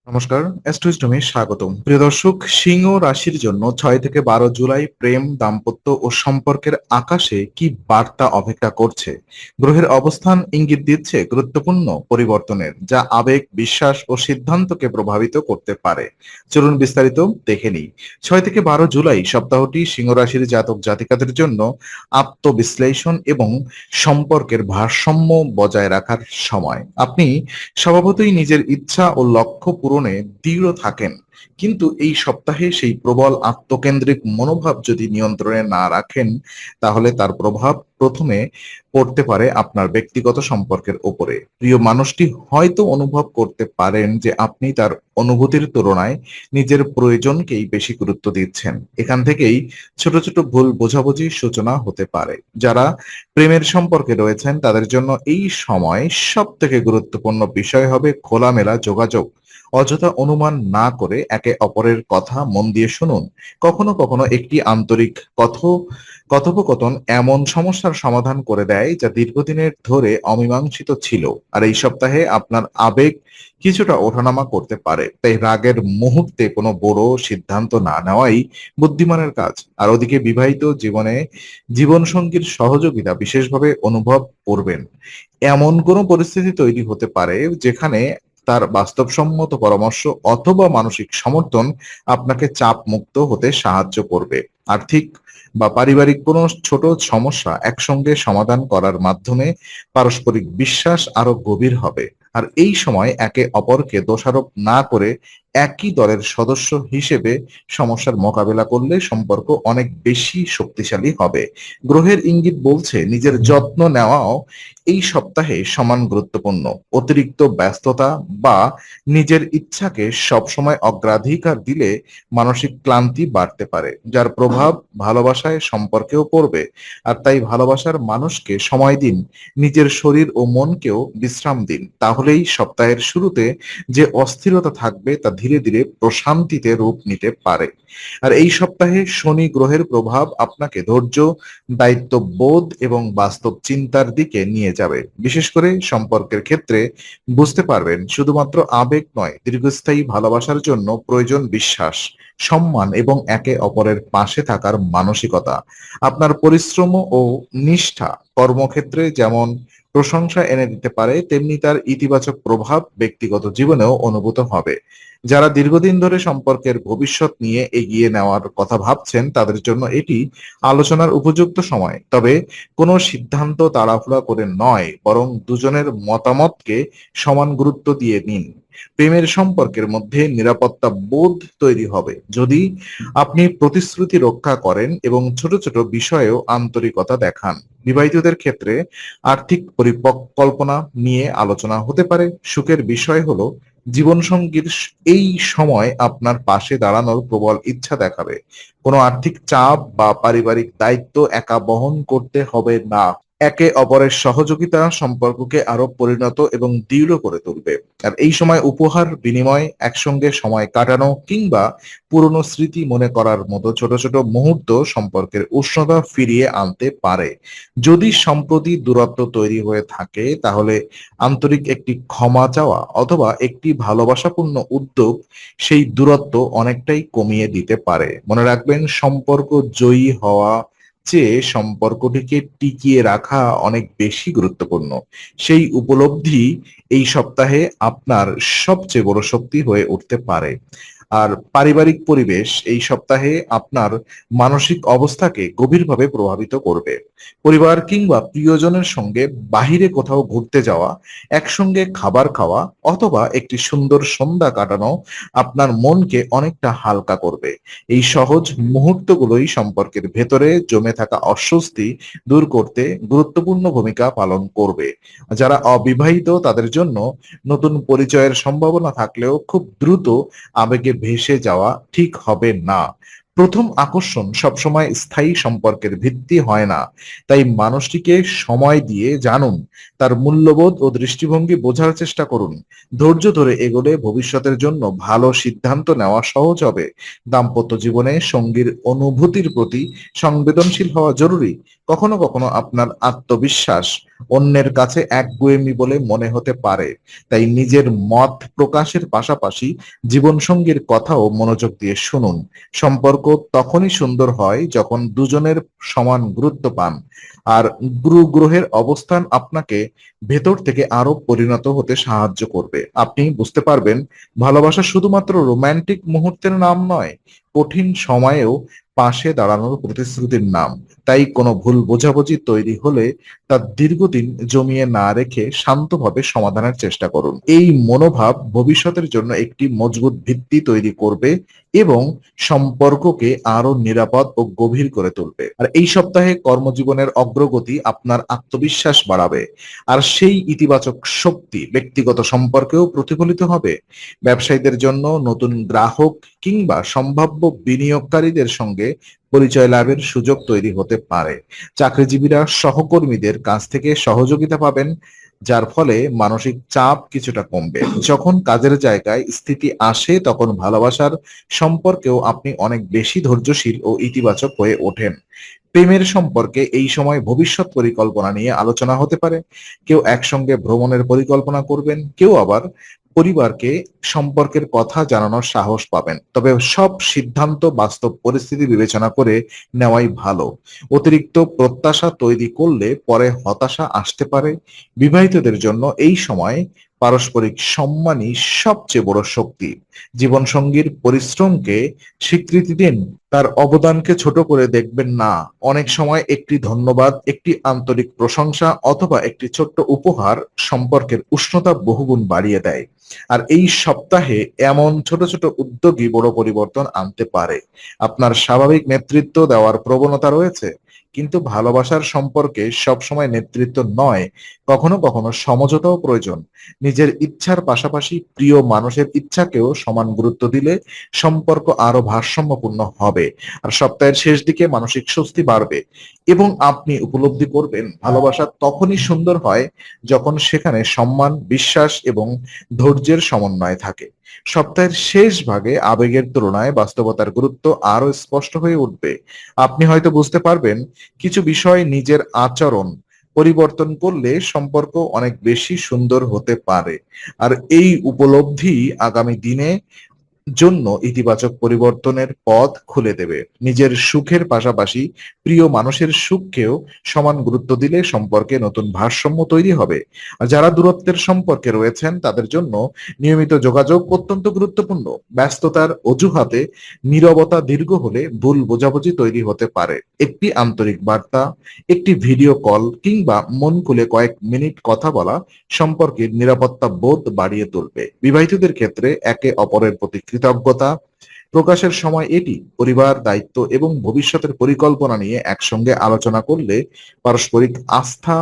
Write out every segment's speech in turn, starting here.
নমস্কার, অ্যাস্ট্রোইস্টমে স্বাগতম। প্রিয় দর্শক, সিংহ রাশির জন্য 6 থেকে 12 জুলাই প্রেম, দাম্পত্য ও সম্পর্কের আকাশে কি বার্তা অপেক্ষা করছে? গ্রহের অবস্থান ইঙ্গিত দিচ্ছে গুরুত্বপূর্ণ পরিবর্তনের, যা আবেগ, বিশ্বাস ও সিদ্ধান্তকে প্রভাবিত করতে পারে। চলুন বিস্তারিত দেখে নিই। 6 থেকে 12 জুলাই সপ্তাহটি সিংহ রাশির জাতক জাতিকাদের জন্য আত্মবিশ্লেষণ এবং সম্পর্কের ভারসাম্য বজায় রাখার সময়। আপনি স্বভাবতই নিজের ইচ্ছা ও লক্ষ্য পূরণে দৃঢ় থাকেন, কিন্তু এই সপ্তাহে সেই প্রবল আত্মকেন্দ্রিক মনোভাব যদি নিয়ন্ত্রণে না রাখেন, তাহলে তার প্রভাব প্রথমে পড়তে পারে আপনার ব্যক্তিগত সম্পর্কের উপরে। প্রিয় মানুষটি হয়তো অনুভব করতে পারেন যে আপনি তার অনুভূতির তুলনায় নিজের প্রয়োজনকেই বেশি গুরুত্ব দিচ্ছেন। এখান থেকেই ছোট ছোট ভুল বোঝাবুঝির সূচনা হতে পারে। যারা প্রেমের সম্পর্কে রয়েছেন তাদের জন্য এই সময় সব থেকে গুরুত্বপূর্ণ বিষয় হবে খোলামেলা যোগাযোগ। অযথা অনুমান না করে একে অপরের কথা মন দিয়ে শুনুন। কখনো কখনো একটি আন্তরিক কথোপকথন এমন সমস্যার সমাধান করে দেয় যা দীর্ঘদিনের ধরে অমীমাংসিত ছিল। আর এই সপ্তাহে আপনার আবেগ কিছুটা ওঠানামা করতে পারে, তাই রাগের মুহূর্তে কোনো বড় সিদ্ধান্ত না নেওয়াই বুদ্ধিমানের কাজ। আর ওদিকে বিবাহিত জীবনে জীবনসঙ্গীর সহযোগিতা বিশেষভাবে অনুভব করবেন। এমন কোনো পরিস্থিতি তৈরি হতে পারে যেখানে তার বাস্তবসম্মত পরামর্শ অথবা মানসিক সমর্থন আপনাকে চাপ মুক্ত হতে সাহায্য করবে। আর্থিক বা পারিবারিক কোনো ছোট সমস্যা একসঙ্গে সমাধান করার মাধ্যমে পারস্পরিক বিশ্বাস আরো গভীর হবে। আর এই সময় একে অপরকে দোষারোপ না করে একই দলের সদস্য হিসেবে সমস্যার মোকাবেলা করলে সম্পর্ক অনেক বেশি শক্তিশালী হবে। গ্রহের ইঙ্গিত বলছে নিজের যত্ন নেওয়াও এই সপ্তাহে সমান গুরুত্বপূর্ণ। অতিরিক্ত ব্যস্ততা বা নিজের ইচ্ছাকে সবসময় অগ্রাধিকার দিলে মানসিক ক্লান্তি বাড়তে পারে, যার প্রভাব ভালোবাসায় সম্পর্কেও পড়বে। আর তাই ভালোবাসার মানুষকে সময় দিন, নিজের শরীর ও মনকেও বিশ্রাম দিন। তাহলেই সপ্তাহের শুরুতে যে অস্থিরতা থাকবে তা ধীরে ধীরে প্রশান্তিতে রূপ নিতে পারে। আর এই সপ্তাহে শনি গ্রহের প্রভাব আপনাকে ধৈর্য, দায়িত্ববোধ এবং বাস্তব চিন্তার দিকে নিয়ে যাবে। বিশেষ করে সম্পর্কের ক্ষেত্রে বুঝতে পারবেন শুধুমাত্র আবেগ নয়, দীর্ঘস্থায়ী ভালোবাসার জন্য প্রয়োজন বিশ্বাস, সম্মান এবং একে অপরের পাশে থাকার মানসিকতা। আপনার পরিশ্রম ও নিষ্ঠা কর্মক্ষেত্রে যেমন প্রশংসা এনে দিতে পারে, তেমনি তার ইতিবাচক প্রভাব ব্যক্তিগত জীবনেও অনুভূত হবে। যারা দীর্ঘদিন ধরে সম্পর্কের ভবিষ্যৎ নিয়ে এগিয়ে নেওয়ার কথা ভাবছেন তাদের জন্য এটি আলোচনার উপযুক্ত সময়। তবে কোনো সিদ্ধান্ত তাড়াহুড়া করে নয়, বরং দুজনের মতামতকে সমান গুরুত্ব দিয়ে নিন। প্রেমের সম্পর্কের মধ্যে নিরাপত্তা বোধ তৈরি হবে যদি আপনি প্রতিশ্রুতি রক্ষা করেন এবং ছোট ছোট বিষয়েও আন্তরিকতা দেখান। বিবাহিতদের ক্ষেত্রে আর্থিক পরিকল্পনা নিয়ে আলোচনা হতে পারে। সুখের বিষয় হলো জীবনসঙ্গীর এই সময় আপনার পাশে দাঁড়ানোর প্রবল ইচ্ছা দেখাবে। কোনো আর্থিক চাপ বা পারিবারিক দায়িত্ব একা বহন করতে হবে না। একে অপরের সহযোগিতা সম্পর্ককে আরো পরিণত এবং দৃঢ় করে তুলবে। আর এই সময় উপহার বিনিময়, একসঙ্গে সময় কাটানো কিংবা পুরনো স্মৃতি মনে করার মতো ছোট ছোট মুহূর্ত সম্পর্কের উষ্ণতা ফিরিয়ে আনতে পারে। যদি সম্প্রতি দূরত্ব তৈরি হয়ে থাকে, তাহলে আন্তরিক একটি ক্ষমা চাওয়া অথবা একটি ভালোবাসাপূর্ণ উদ্যোগ সেই দূরত্ব অনেকটাই কমিয়ে দিতে পারে। মনে রাখবেন, সম্পর্ক জয়ী হওয়া চেয়ে সম্পর্কটিকে টিকিয়ে রাখা অনেক বেশি গুরুত্বপূর্ণ। সেই উপলব্ধি এই সপ্তাহে আপনার সবচেয়ে বড় শক্তি হয়ে উঠতে পারে। আর পারিবারিক পরিবেশ এই সপ্তাহে আপনার মানসিক অবস্থাকে গভীরভাবে প্রভাবিত করবে। পরিবার কিংবা প্রিয়জনের সঙ্গে বাহিরে কোথাও ঘুরতে যাওয়া, একসঙ্গে খাবার খাওয়া অথবা একটি সুন্দর সন্ধ্যা কাটানো আপনার মনকে অনেকটা হালকা করবে। এই সহজ মুহূর্তগুলোই সম্পর্কের ভেতরে জমে থাকা অস্বস্তি দূর করতে গুরুত্বপূর্ণ ভূমিকা পালন করবে। যারা অবিবাহিত তাদের জন্য নতুন পরিচয়ের সম্ভাবনা থাকলেও খুব দ্রুত আবেগে ভেসে যাওয়া ঠিক হবে না। প্রথম আকর্ষণ সবসময় স্থায়ী সম্পর্কের ভিত্তি হয় না। তাই মানুষটিকে সময় দিয়ে জানুন, তার মূল্যবোধ ও দৃষ্টিভঙ্গি বোঝার চেষ্টা করুন। ধৈর্য ধরে এগোলে ভবিষ্যতের জন্য ভালো সিদ্ধান্ত নেওয়া সহজ হবে। দাম্পত্য জীবনে সঙ্গীর অনুভূতির প্রতি সংবেদনশীল হওয়া জরুরি, কখনো কখনো আপনার আত্মবিশ্বাস অন্যের কাছে একগুঁয়েমি বলে মনে হতে পারে, তাই নিজের মত প্রকাশের পাশাপাশি জীবনসঙ্গীর কথাও মনোযোগ দিয়ে শুনুন। সম্পর্ক তখনই সুন্দর হয় যখন দুজনের সমান গুরুত্ব পান, আর গুরু গ্রহের অবস্থান আপনাকে ভেতর থেকে আরো পরিণত হতে সাহায্য করবে। আপনি বুঝতে পারবেন ভালোবাসা শুধুমাত্র রোমান্টিক মুহূর্তের নাম নয়, কঠিন সময়েও পাশে দাঁড়ানোর প্রতিশ্রুতির নাম। তাই কোনো ভুল বোঝাবুঝি তৈরি হলে তা দীর্ঘদিন জমিয়ে না রেখে শান্তভাবে সমাধানের চেষ্টা করুন। এই মনোভাব ভবিষ্যতের জন্য একটি মজবুত ভিত্তি তৈরি করবে এবং সম্পর্ককে আরো নিরাপদ ও গভীর করে তুলবে। আর এই সপ্তাহে কর্মজীবনের অগ্রগতি আপনার আত্মবিশ্বাস বাড়াবে, আর সেই ইতিবাচক শক্তি ব্যক্তিগত সম্পর্কেও প্রতিফলিত হবে। ব্যবসায়ীদের জন্য নতুন গ্রাহক কিংবা সম্ভাব্য বিনিয়োগকারীদের সঙ্গে পরিচয় লাভের সুযোগ তৈরি হতে পারে। চাকরিজীবীরা সহকর্মীদের কাছ থেকে সহযোগিতা পাবেন, যার ফলে মানসিক চাপ কিছুটা কমবে। যখন কাজের জায়গায় স্থিতি আসে তখন ভালোবাসার সম্পর্কেও আপনি অনেক বেশি ধৈর্যশীল ও ইতিবাচক হয়ে ওঠেন। প্রেমের সম্পর্কে এই সময় ভবিষ্যৎ পরিকল্পনা নিয়ে আলোচনা হতে পারে। কেউ একসঙ্গে ভ্রমণের পরিকল্পনা করবেন, কেউ আবার পরিবারকে সম্পর্কের কথা জানানোর সাহস পাবেন। তবে সব সিদ্ধান্ত বাস্তব পরিস্থিতি বিবেচনা করে নেওয়াই ভালো। অতিরিক্ত প্রত্যাশা তৈরি করলে পরে হতাশা আসতে পারে। বিবাহিতদের জন্য এই সময় পারস্পরিক সম্মানই সবচেয়ে বড় শক্তি। জীবনসঙ্গীর পরিশ্রমকে স্বীকৃতি দিন, তার অবদানকে ছোট করে দেখবেন না। অনেক সময় একটি ধন্যবাদ, একটি আন্তরিক প্রশংসা অথবা একটি ছোট্ট উপহার সম্পর্কের উষ্ণতা বহুগুণ বাড়িয়ে দেয়। আর এই সপ্তাহে এমন ছোট ছোট উদ্যোগই বড় পরিবর্তন আনতে পারে। আপনার স্বাভাবিক নেতৃত্ব দেওয়ার প্রবণতা রয়েছে, কিন্তু ভালোবাসার সম্পর্কে সবসময় নেতৃত্ব নয়, কখনো কখনো সমঝোতাও প্রয়োজন। নিজের ইচ্ছার পাশাপাশি প্রিয় মানুষের ইচ্ছাকেও সমান গুরুত্ব দিলে সম্পর্ক আরো ভারসাম্যপূর্ণ হবে। আর সপ্তাহের শেষ দিকে মানসিক স্বস্তি বাড়বে এবং আপনি উপলব্ধি করবেন ভালোবাসা তখনই সুন্দর হয় যখন সেখানে সম্মান, বিশ্বাস এবং ধৈর্যের সমন্বয় থাকে। সপ্তাহের শেষ ভাগে আবেগের তুলনায় বাস্তবতার গুরুত্ব আরো স্পষ্ট হয়ে উঠবে। আপনি হয়তো বুঝতে পারবেন কিছু বিষয় নিজের আচরণ পরিবর্তন করলে সম্পর্ক অনেক বেশি সুন্দর হতে পারে। আর এই উপলব্ধি আগামী দিনে জন্য ইতিবাচক পরিবর্তনের পথ খুলে দেবে। নিজের সুখের পাশাপাশি প্রিয় মানুষের সুখকেও সমান গুরুত্ব দিলে সম্পর্কে নতুন ভারসাম্য তৈরি হবে। আর যারা দূরত্বের সম্পর্কে রয়েছেন তাদের জন্য নিয়মিত যোগাযোগ অত্যন্ত গুরুত্বপূর্ণ। ব্যস্ততার অজুহাতে নীরবতা দীর্ঘ হলে ভুল বোঝাবুঝি তৈরি হতে পারে। একটি আন্তরিক বার্তা, একটি ভিডিও কল কিংবা মন খুলে কয়েক মিনিট কথা বলা সম্পর্কের নিরাপত্তা বোধ বাড়িয়ে তুলবে। বিবাহিতদের ক্ষেত্রে একে অপরের প্রতি কৃতজ্ঞতা প্রকাশের সময় এটি। পরিবার, দায়িত্ব এবং ভবিষ্যতের পরিকল্পনা নিয়ে একসঙ্গে আলোচনা করলে পারস্পরিক আস্থা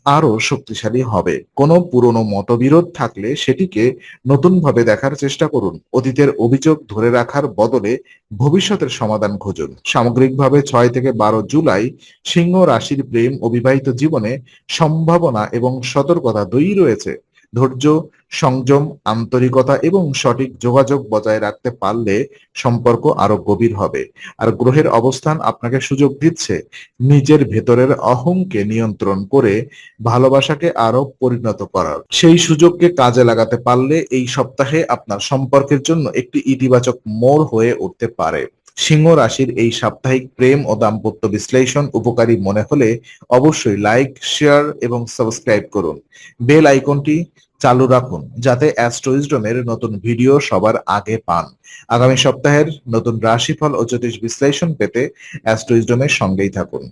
আরো শক্তিশালী হবে। কোনো পুরনো মতবিরোধ থাকলে সেটিকে নতুনভাবে দেখার চেষ্টা করুন। অতীতের অভিযোগ ধরে রাখার বদলে ভবিষ্যতের সমাধান খুঁজুন। সামগ্রিকভাবে 6 থেকে 12 জুলাই সিংহ রাশির প্রেম ও বিবাহিত জীবনে সম্ভাবনা এবং সতর্কতা দুইই রয়েছে। ধৈর্য, সংযম, আন্তরিকতা এবং সঠিক যোগাযোগ বজায় রাখতে পারলে সম্পর্ক আরো গভীর হবে। আর গ্রহের অবস্থান আপনাকে সুযোগ দিচ্ছে নিজের ভেতরের অহংকে নিয়ন্ত্রণ করে ভালোবাসাকে আরো পরিণত করার। সেই সুযোগকে কাজে লাগাতে পারলে এই সপ্তাহে আপনার সম্পর্কের জন্য একটি ইতিবাচক মোড় হয়ে উঠতে পারে। সিংহ রাশির এই সাপ্তাহিক প্রেম ও দাম্পত্য বিশ্লেষণ উপকারী মনে হলে অবশ্যই লাইক, শেয়ার এবং সাবস্ক্রাইব করুন। বেল আইকনটি চালু রাখুন যাতে অ্যাস্ট্রোইজডমের নতুন ভিডিও সবার আগে পান। আগামী সপ্তাহের নতুন রাশিফল ও জ্যোতিষ বিশ্লেষণ পেতে অ্যাস্ট্রোইজডমের সঙ্গেই থাকুন।